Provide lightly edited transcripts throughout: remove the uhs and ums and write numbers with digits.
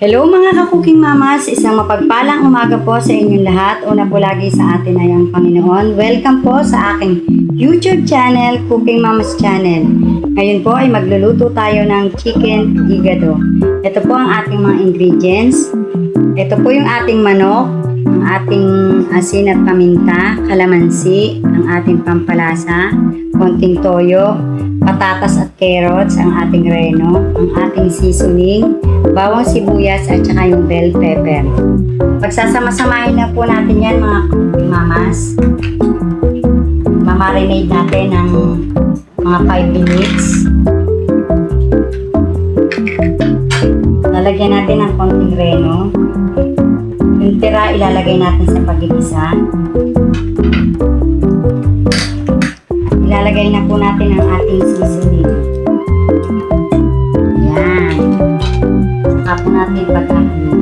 Hello mga ka-cooking mamas! Isang mapagpalang umaga po sa inyong lahat. Una po lagi sa atin ay ang Panginoon. Welcome po sa aking YouTube channel, Cooking Mamas Channel. Ngayon po ay magluluto tayo ng chicken higado. Ito po ang ating mga ingredients. Ito po yung ating manok, ang ating asin at paminta, kalamansi, ang ating pampalasa, konting toyo, patatas at carrots, ang ating reno, ang ating seasoning, bawang sibuyas at saka yung bell pepper. Pagsasama-samahin na po natin yan mga mamas. Mamarinate natin ng mga 5 minutes. Lalagyan natin ng konting reno. Yung tira ilalagay natin sa pag-igisa. Ilalagay na po natin ang ating seasoning. Yan. Saka po natin pagkakunin.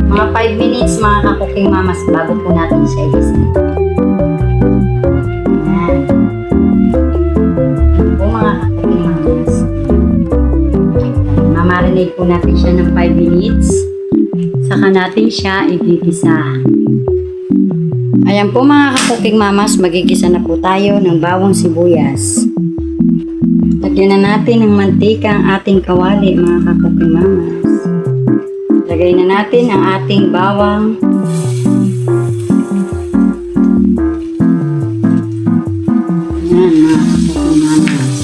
Mga 5 minutes mga ka-cooking mamas bago po natin siya igisa. Yan. Yan po mga ka-cooking mamas. Mamarinate po natin siya ng 5 minutes. Saka natin siya igigisa. Ayan po mga ka-cooking mamas, magigisa na po tayo ng bawang sibuyas. Lagyan na natin ng mantika ang ating kawali mga ka-cooking mamas. Lagay na natin ang ating bawang. Ayan mga ka-cooking mamas.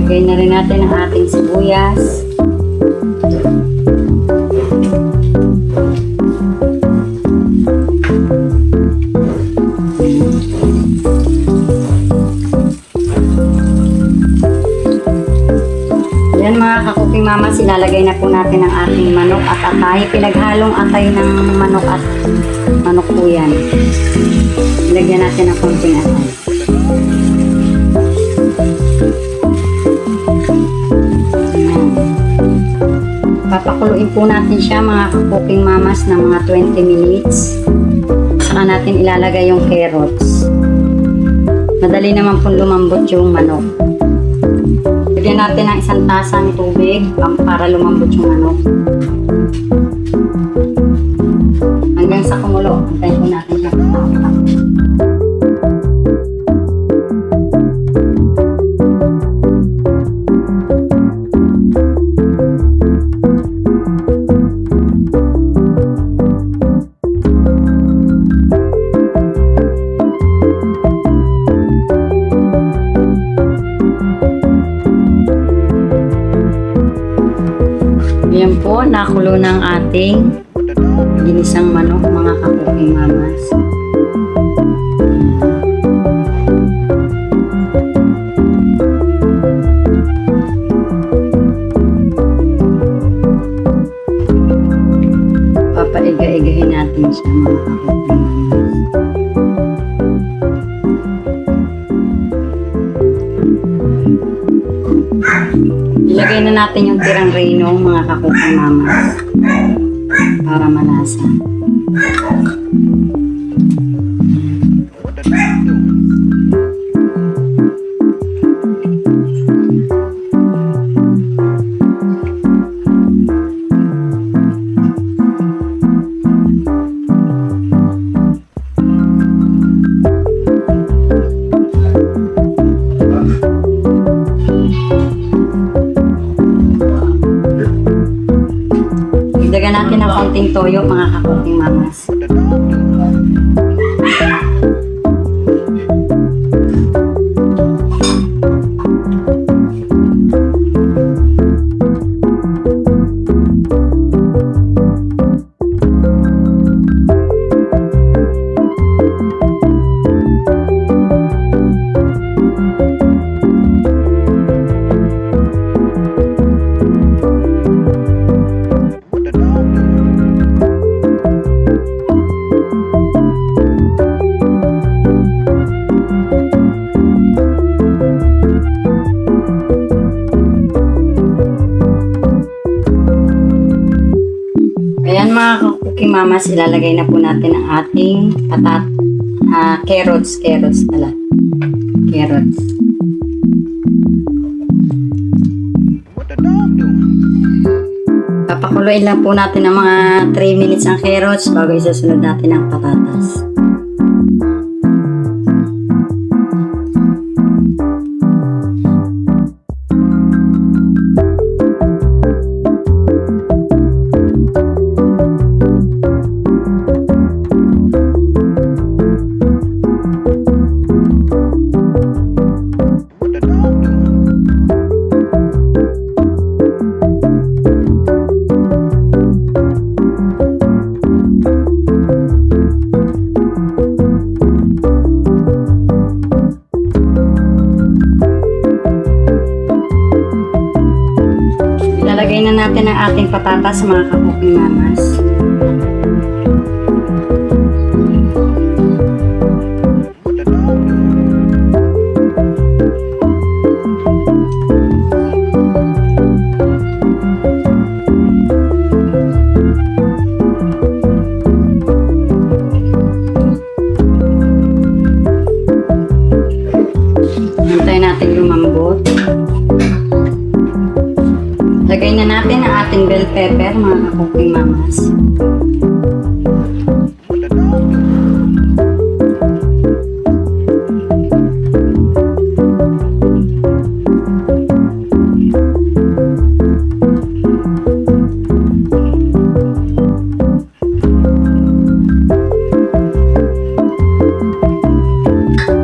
Lagay na rin natin ang ating sibuyas. Yan mga ka-cooking mamas, ilalagay na po natin ang ating manok at atay. Pinaghalong atay ng manok at manok po yan. Ilagyan natin ang konting atay. Papakuluin po natin siya mga ka-cooking mamas ng mga 20 minutes. Saka natin ilalagay yung carrots. Madali naman po lumambot yung manok. Lagyan natin ng isang tasa ng tubig para lumambot yung manok. Hanggang sa kumulo, antayin po natin siya. Ayan po, nakulo ng ating ginisang manok mga ka-cooking mamas. Papaiga-igahin natin siya mga ka-cooking mamas. Ilagay na natin yung tirang reno mga ka-cooking mamas para malasa. Dagdagan natin ng konting toyo mga ka-cooking mamas. mga cooking mamas, ilalagay na po natin ang ating carrots pala. Carrots. Papakuluin lang po natin ng mga 3 minutes ang carrots bago isusunod natin ang patatas. Ilalagay na natin ang ating patatas mga ka-cooking mamas. Hintayin natin lumambot. Lagay na natin ang ating bell pepper mga ka-cooking mamas.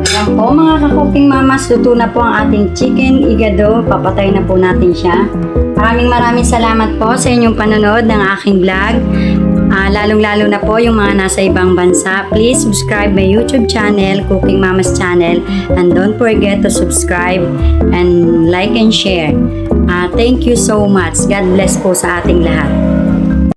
Ayan po mga ka-cooking mamas, luto na po ang ating chicken igado. Papatay na po natin siya. Maraming salamat po sa inyong panonood ng aking vlog. Lalong-lalo na po yung mga nasa ibang bansa. Please subscribe my YouTube channel, Cooking Mamas Channel. And don't forget to subscribe and like and share. Thank you so much. God bless po sa ating lahat.